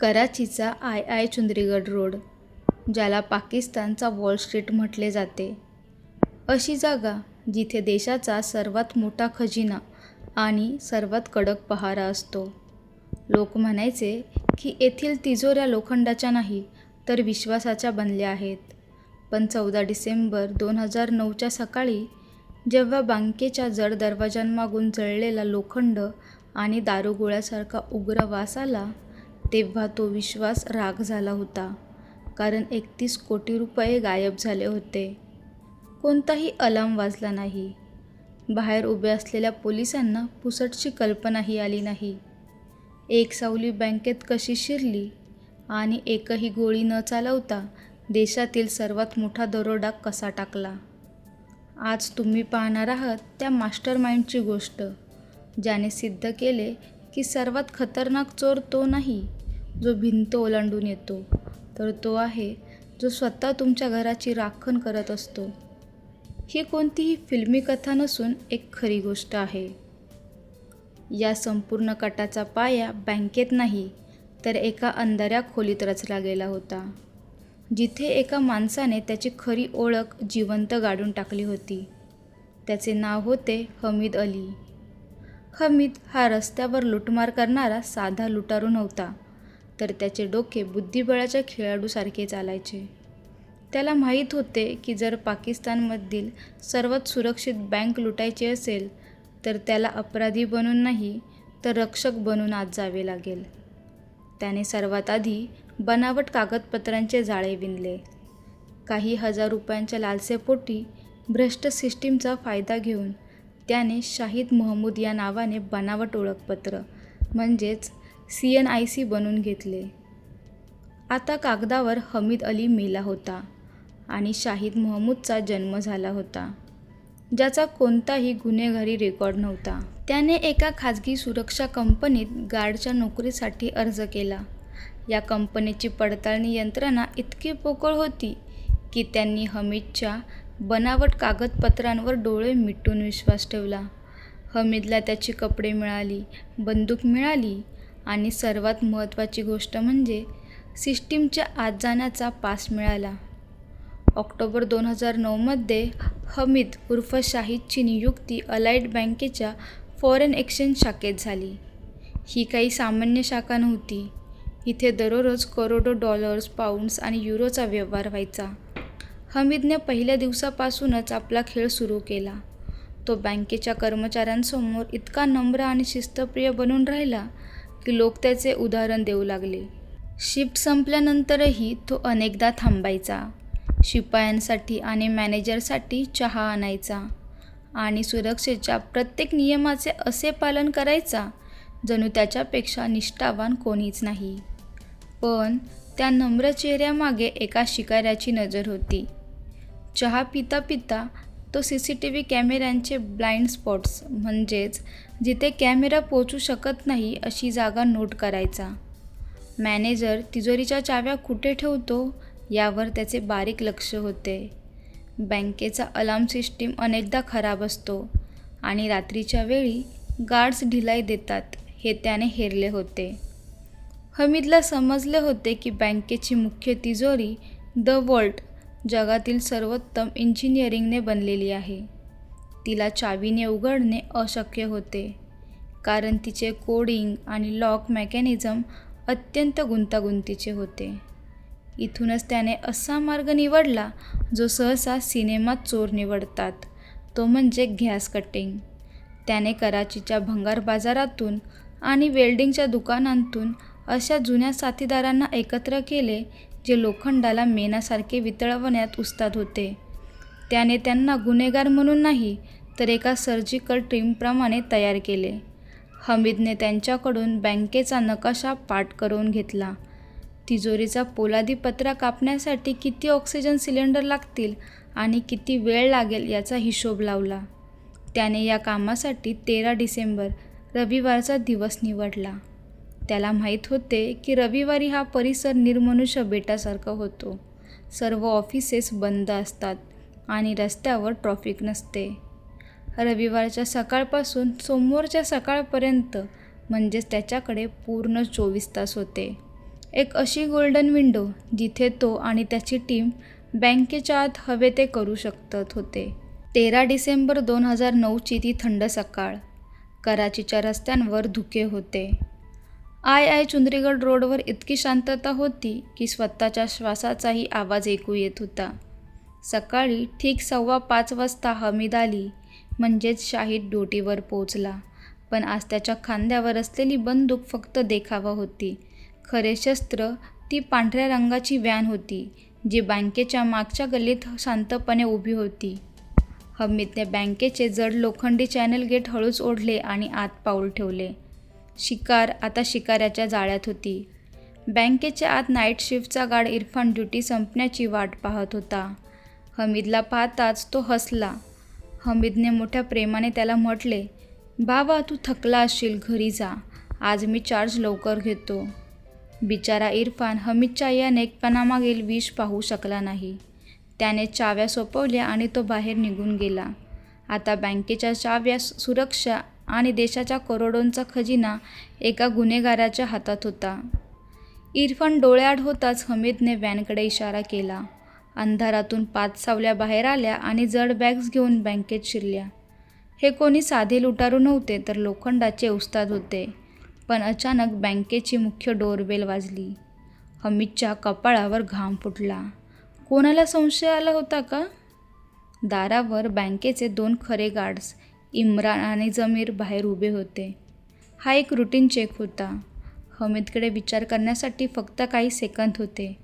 कराचीचा I चुंदरीगड road, ज्याला पाकिस्तानचा wall street म्हटले जाते, अशी जागा जिथे देशाचा सर्वात मोठा खजिना आणि सर्वात कडक पहारा असतो. लोक म्हणायचे की येथील तिजोऱ्या लोखंडाच्या नाही तर विश्वासाच्या बनल्या आहेत. पण 14 डिसेंबर 2009च्या सकाळी जेव्हा बँकेच्या जड दरवाजांमागून जळलेला लोखंड आणि दारुगोळ्यासारखा उग्र वास आला, तेव्हा तो विश्वास राख झाला होता. कारण 31 कोटी रुपये गायब झाले होते. कोणताही अलार्म वाजला नाही. बाहेर उभे असलेल्या पोलिसांना पुसटशी कल्पनाही आली नाही. एक सावली बँकेत कशी शिरली आणि एकही गोळी न चालवता देशातील सर्वात मोठा दरोडा कसा टाकला. आज तुम्ही पाहणार आहात त्या मास्टरमाइंडची गोष्ट, ज्याने सिद्ध केले की सर्वात खतरनाक चोर तो नाही जो भिंत ओलांडून येतो, तर तो आहे जो स्वतः तुमच्या घराची राखण करत असतो. ही कोणतीही फिल्मी कथा नसून एक खरी गोष्ट आहे. या संपूर्ण कटाचा पाया बँकेत नाही तर एका अंधाऱ्या खोलीत रचला गेला होता, जिथे एका माणसाने त्याची खरी ओळख जिवंत गाडून टाकली होती. त्याचे नाव होते हमीद अली. हमीद हा रस्त्यावर लुटमार करणारा साधा लुटारू नव्हता, तर त्याचे डोके बुद्धिबळाच्या खेळाडूसारखे चालायचे. त्याला माहीत होते की जर पाकिस्तानमधील सर्वात सुरक्षित बँक लुटायची असेल तर त्याला अपराधी बनून नाही तर रक्षक बनून आत जावे लागेल. त्याने सर्वात आधी बनावट कागदपत्रांचे जाळे विणले. काही हजार रुपयांच्या लालसेपोटी भ्रष्ट सिस्टीमचा फायदा घेऊन त्याने शाहिद महमूद या नावाने बनावट ओळखपत्र म्हणजेच CNIC बनवून घेतले. आता कागदावर हमीद अली मेला होता आणि शाहिद महमूदचा जन्म झाला होता, ज्याचा कोणताही गुन्हेगारी रेकॉर्ड नव्हता. त्याने एका खाजगी सुरक्षा कंपनीत गार्डच्या नोकरीसाठी अर्ज केला. या कंपनीची पडताळणी यंत्रणा इतकी पोकळ होती की त्यांनी हमीदच्या बनावट कागदपत्रांवर डोळे मिटून विश्वास ठेवला. हमीदला त्याची कपडे मिळाली, बंदूक मिळाली आणि सर्वात महत्त्वाची गोष्ट म्हणजे सिस्टीमच्या आत जाण्याचा पास मिळाला. ऑक्टोबर 2009मध्ये हमीद उर्फ शाहिदची नियुक्ती अलाइड बँकेच्या फॉरेन एक्सचेंज शाखेत झाली. ही काही सामान्य शाखा नव्हती. इथे दररोज करोडो डॉलर्स, पाऊंड्स आणि युरोचा व्यवहार व्हायचा. हमीदने पहिल्या दिवसापासूनच आपला खेळ सुरू केला. तो बँकेच्या कर्मचाऱ्यांसमोर इतका नम्र आणि शिस्तप्रिय बनून राहिला की लोक त्याचे उदाहरण देऊ लागले. शिफ्ट संपल्यानंतरही तो अनेकदा थांबायचा. शिपायांसाठी आणि मॅनेजरसाठी चहा आणायचा आणि सुरक्षेच्या प्रत्येक नियमाचे असे पालन करायचा जणू त्याच्यापेक्षा निष्ठावान कोणीच नाही. पण त्या नम्र चेहऱ्यामागे एका शिकाऱ्याची नजर होती. चहा पिता पिता तो CCTV कॅमेऱ्यांचे ब्लाइंड स्पॉट्स म्हणजेच जिथे कॅमेरा पोहोचू शकत नाही अशी जागा नोट करायचा. मॅनेजर तिजोरीच्या चाव्या कुठे ठेवतो यावर त्याचे बारीक लक्ष होते. बँकेचा अलार्म सिस्टीम अनेकदा खराब असतो आणि रात्रीच्या वेळी गार्ड्स ढिलाई देतात हे त्याने हेरले होते. हमीदला समजले होते की बँकेची मुख्य तिजोरी द वॉल्ट जगातील सर्वोत्तम इंजिनिअरिंगने बनलेली आहे. तिला चावीने उघडणे अशक्य होते, कारण तिचे कोडिंग आणि लॉक मेकॅनिझम अत्यंत गुंतागुंतीचे होते. इथूनच त्याने असा मार्ग निवडला जो सहसा सिनेमात चोर निवडतात, तो म्हणजे गॅस कटिंग. त्याने कराचीच्या भंगार बाजारातून आणि वेल्डिंगच्या दुकानांतून अशा जुन्या साथीदारांना एकत्र केले जे लोखंडाला मेणासारखे वितळवण्यात उस्ताद होते. त्याने त्यांना गुन्हेगार म्हणून नाही तर एका सर्जिकल टीमप्रमाणे तयार केले. हमीदने त्यांच्याकडून बँकेचा नकाशा पाठ करून घेतला. तिजोरीचा पोलादी पत्रा कापण्यासाठी किती ऑक्सिजन सिलेंडर लागतील आणि किती वेळ लागेल याचा हिशोब लावला. त्याने या कामासाठी 13 डिसेंबर रविवारचा दिवस निवडला. त्याला माहीत होते की रविवारी हा परिसर निर्मनुष्य बेटासारखा होतो. सर्व ऑफिसेस बंद असतात आणि रस्त्यावर ट्रॉफिक नसते. रविवारच्या सकाळपासून सोमवारच्या सकाळपर्यंत म्हणजेच त्याच्याकडे पूर्ण 24 तास होते. एक अशी गोल्डन विंडो जिथे तो आणि त्याची टीम बँकेच्या आत हवे ते करू शकत होते. 13 डिसेंबर 2009ची ती थंड सकाळ. कराचीच्या रस्त्यांवर धुके होते. चुंदरीगड रोडवर इतकी शांतता होती की स्वतःच्या श्वासाचाही आवाज ऐकू येत होता. सकाळी ठीक 5:15 वाजता हमीद अली म्हणजेच शाहिद ड्युटीवर पोहोचला. पण आज त्याच्या खांद्यावर असलेली बंदूक फक्त देखावा होती. खरे शस्त्र ती पांढऱ्या रंगाची व्हॅन होती जी बँकेच्या मागच्या गल्लीत शांतपणे उभी होती. हमीदने बँकेचे जड लोखंडी चॅनल गेट हळूच ओढले आणि आत पाऊल ठेवले. शिकार आता शिकाऱ्याच्या जाळ्यात होती. बँकेच्या आत नाईट शिफ्टचा गार्ड इरफान ड्युटी संपण्याची वाट पाहत होता. हमीदला पाहताच तो हसला. हमीदने मोठ्या प्रेमाने त्याला म्हटले, "बाबा, तू थकला असशील, घरी जा. आज मी चार्ज लवकर घेतो." बिचारा इरफान हमीदच्या या नेकपणामागील विष पाहू शकला नाही. त्याने चाव्या सोपवल्या आणि तो बाहेर निघून गेला. आता बँकेच्या चाव्या, सुरक्षा आणि देशाच्या करोडोंचा खजिना एका गुन्हेगाराच्या हातात होता. इरफान डोळ्याआड होताच हमीदने व्हॅनकडे इशारा केला. अंधारातून 5 सावल्या बाहेर आल्या आणि जड बॅग्स घेऊन बँकेत शिरल्या. हे कोणी साधे लुटारू नव्हते तर लोखंडाचे उस्ताद होते. पण अचानक बँकेची मुख्य डोरबेल वाजली. हमीदच्या कपाळावर घाम फुटला. कोणाला संशय आला होता का? दारावर बँकेचे 2 खरे गार्ड्स इम्रान आणि जमीर बाहेर उभे होते. हा एक रुटीन चेक होता. हमीदकडे विचार करण्यासाठी फक्त काही सेकंद होते.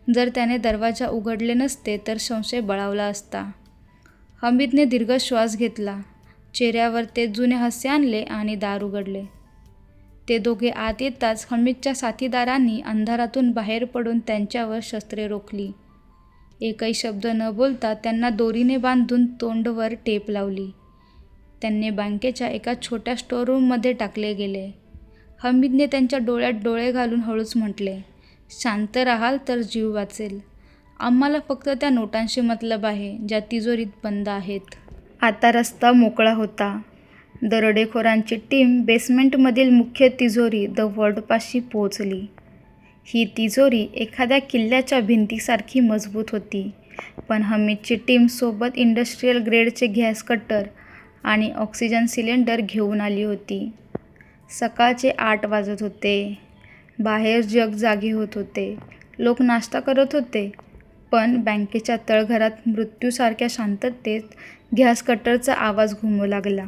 जर त्याने दरवाजा उघडले नसते तर संशय बळावला असता. हमीदने दीर्घ श्वास घेतला. चेहऱ्यावर ते जुने हास्य आणले आणि दार उघडले. ते दोघे आत येताच हमीदच्या साथीदारांनी अंधारातून बाहेर पडून त्यांच्यावर शस्त्रे रोखली. एकही शब्द न बोलता त्यांना दोरीने बांधून तोंडवर टेप लावली. त्यांनी बँकेच्या एका छोट्या स्टोअररूममध्ये टाकले गेले. हमीदने त्यांच्या डोळ्यात डोळे घालून हळूच म्हटले, "शांत राहाल तर जीव वाचेल. आम्हाला फक्त त्या नोटांशी मतलब आहे ज्या तिजोरीत बंद आहेत." आता रस्ता मोकळा होता. दरोडेखोरांची टीम बेसमेंटमधील मुख्य तिजोरी द वर्ल्डपाशी पोहोचली. ही तिजोरी एखाद्या किल्ल्याच्या भिंतीसारखी मजबूत होती. पण हमीदची टीम सोबत इंडस्ट्रियल ग्रेडचे गॅस कटर आणि ऑक्सिजन सिलेंडर घेऊन आली होती. सकाळचे 8 वाजत होते. बाहेर जग जागे होत होते. लोक नाश्ता करत होते. पण बँकेच्या तळघरात मृत्यूसारख्या शांततेत गॅस कटरचा आवाज घुमू लागला.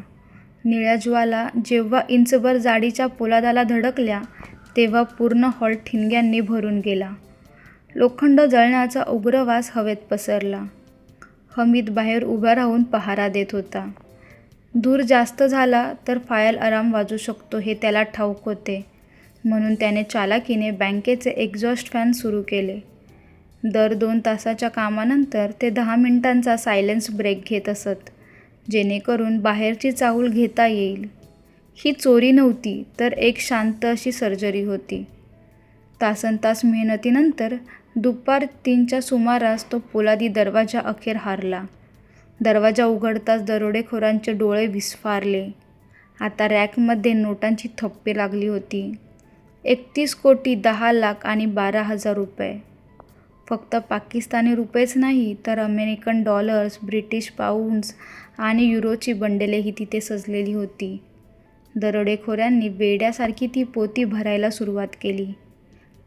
निळ्या ज्वाला जेव्हा इंचभर जाडीच्या पोलादाला धडकल्या तेव्हा पूर्ण हॉल ठिणग्यांनी भरून गेला. लोखंड जळण्याचा उग्र वास हवेत पसरला. हमीद बाहेर उभा राहून पहारा देत होता. धूर जास्त झाला तर फायर अलार्म वाजू शकतो हे त्याला ठाऊक होते. म्हणून त्याने चालाकीने बँकेचे एक्झॉस्ट फॅन सुरू केले. दर 2 तासाच्या कामानंतर ते 10 मिनिटांचा सायलेन्स ब्रेक घेत असत, जेणेकरून बाहेरची चाहूल घेता येईल. ही चोरी नव्हती तर एक शांत अशी सर्जरी होती. तासनतास मेहनतीनंतर दुपार 3च्या सुमारास तो पोलादी दरवाजा अखेर हारला. दरवाजा उघडताच दरोडेखोरांचे डोळे विस्फारले. आता रॅकमध्ये नोटांची थप्पे लागली होती. 31 कोटी 10 लाख आणि 12,000 रुपये. फक्त पाकिस्तानी रुपयेच नाही तर अमेरिकन डॉलर्स, ब्रिटिश पाऊंड्स आणि युरोची बंडलेही तिथे सजलेली होती. दरोडेखोरांनी वेड्यासारखी ती पोती भरायला सुरुवात केली.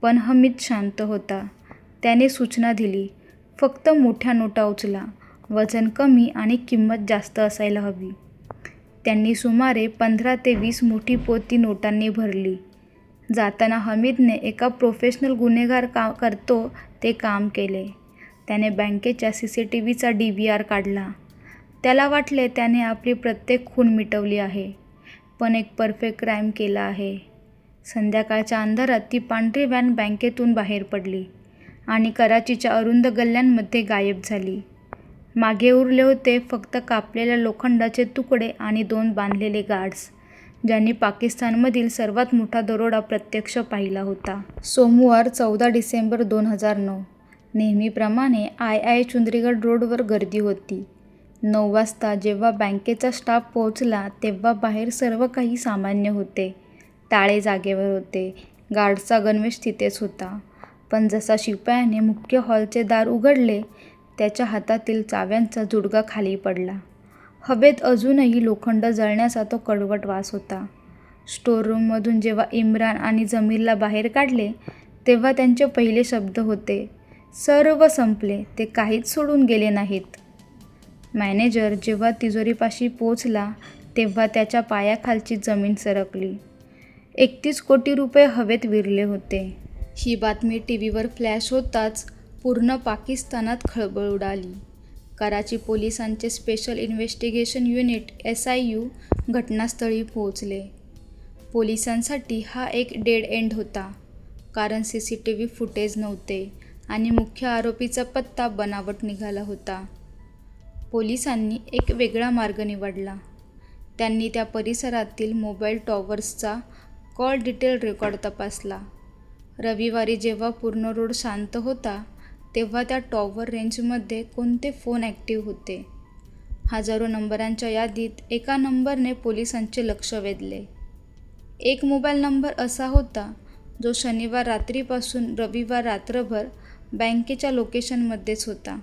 पण हमीद शांत होता. त्याने सूचना दिली, "फक्त मोठ्या नोटा उचला. वजन कमी आणि किंमत जास्त असायला हवी." त्यांनी सुमारे 15 ते 20 मोठी पोती नोटांनी भरली. जाताना हमीदने एका प्रोफेशनल गुन्हेगार करतो ते काम केले. त्याने बँकेच्या CCTVचा DVR काढला. त्याला वाटले त्याने आपली प्रत्येक खून मिटवली आहे, पण एक परफेक्ट क्राईम केला आहे. संध्याकाळच्या अंधारात ती पांढरी व्हॅन बँकेतून बाहेर पडली आणि कराचीच्या अरुंद गल्ल्यांमध्ये गायब झाली. मागे उरले होते फक्त कापलेल्या लोखंडाचे तुकडे आणि 2 बांधलेले गार्ड्स, ज्यांनी पाकिस्तानमधील सर्वात मोठा दरोडा प्रत्यक्ष पाहिला होता. सोमवार 14 डिसेंबर 2009. नेहमीप्रमाणे चुंदरीगड रोडवर गर्दी होती. 9 वाजता जेव्हा बँकेचा स्टाफ पोहोचला तेव्हा बाहेर सर्व काही सामान्य होते. टाळे जागेवर होते. गार्डचा गणवेश तिथेच होता. पण जसा शिपायाने मुख्य हॉलचे दार उघडले, त्याच्या हातातील चाव्यांचा जुडगा खाली पडला. हवेत अजूनही लोखंड जळण्याचा तो कडवट वास होता. स्टोअररूममधून जेव्हा इम्रान आणि जमीरला बाहेर काढले, तेव्हा त्यांचे पहिले शब्द होते, सर्व संपले, ते काहीच सोडून गेले नाहीत. मॅनेजर जेव्हा तिजोरीपाशी पोचला, तेव्हा त्याच्या पायाखालची जमीन सरकली. 31 कोटी रुपये हवेत विरले होते. ही बातमी टीव्हीवर फ्लॅश होताच पूर्ण पाकिस्तानात खळबळ उडाली. कराची पोलिसांचे स्पेशल इन्व्हेस्टिगेशन युनिट SIU घटनास्थळी पोहोचले. पोलिसांसाठी हा एक डेड एंड होता, कारण CCTV फुटेज नव्हते आणि मुख्य आरोपीचा पत्ता बनावट निघाला होता. पोलिसांनी एक वेगळा मार्ग निवडला. त्यांनी त्या परिसरातील मोबाईल टॉवर्सचा कॉल डिटेल रेकॉर्ड तपासला. रविवारी जेव्हा पूर्ण रोड शांत होता, तेव्हा त्या टॉवर रेंजमध्ये कोणते फोन ॲक्टिव्ह होते. हजारो नंबरांच्या यादीत एका नंबरने पोलिसांचे लक्ष वेधले. एक मोबाईल नंबर असा होता जो शनिवार रात्रीपासून रविवार रात्रभर बँकेच्या लोकेशनमध्येच होता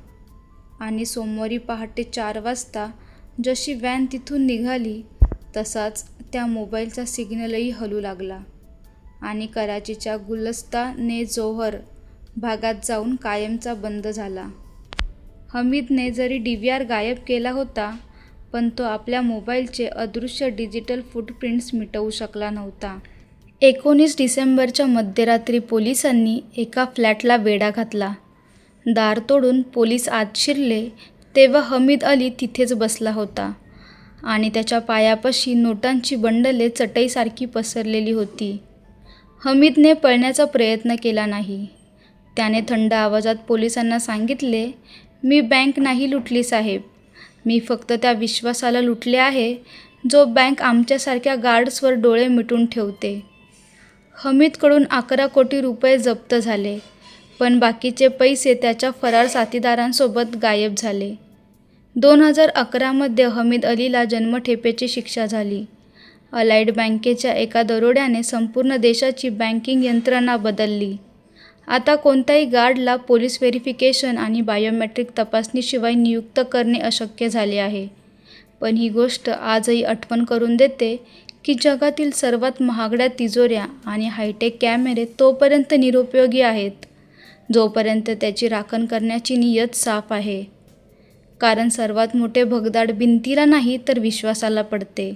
आणि सोमवारी पहाटे 4 वाजता जशी व्हॅन तिथून निघाली, तसाच त्या मोबाईलचा सिग्नलही हलू लागला आणि कराचीच्या गुलस्तान-ए-जोहर भागात जाऊन कायमचा बंद झाला. हमीदने जरी DVR गायब केला होता, पण तो आपल्या मोबाईलचे अदृश्य डिजिटल फूटप्रिंट्स मिटवू शकला नव्हता. 19 डिसेंबरच्या मध्यरात्री पोलिसांनी एका फ्लॅटला वेढा घातला. दार तोडून पोलीस आत शिरले, तेव्हा हमीद अली तिथेच बसला होता आणि त्याच्या पायापाशी नोटांची बंडले चटईसारखी पसरलेली होती. हमीदने पळण्याचा प्रयत्न केला नाही. त्याने थंड आवाजात पोलिसांना सांगितले, मी बँक नाही लुटली साहेब. मी फक्त त्या विश्वासाला लुटले आहे जो बँक आमच्यासारख्या गार्ड्सवर डोळे मिटून ठेवते. हमीदकडून 11 कोटी रुपये जप्त झाले, पण बाकीचे पैसे त्याच्या फरार साथीदारांसोबत गायब झाले. 2011 मध्ये हमीद अलीला जन्मठेपेची शिक्षा झाली. अलाइड बँकेच्या एका दरोड्याने संपूर्ण देशाची बँकिंग यंत्रणा बदलली. आता कोणत्याही गार्डला पोलीस व्हेरिफिकेशन आणि बायोमेट्रिक तपासणीशिवाय नियुक्त करणे अशक्य झाले आहे. पण ही गोष्ट आजही आठवण करून देते की जगातील सर्वात महागड्या तिजोऱ्या आणि हायटेक कॅमेरे तोपर्यंत निरुपयोगी आहेत, जोपर्यंत त्याची राखण करण्याची नीयत साफ आहे. कारण सर्वात मोठे भगदाड भिंतीला नाही तर विश्वासाला पडते.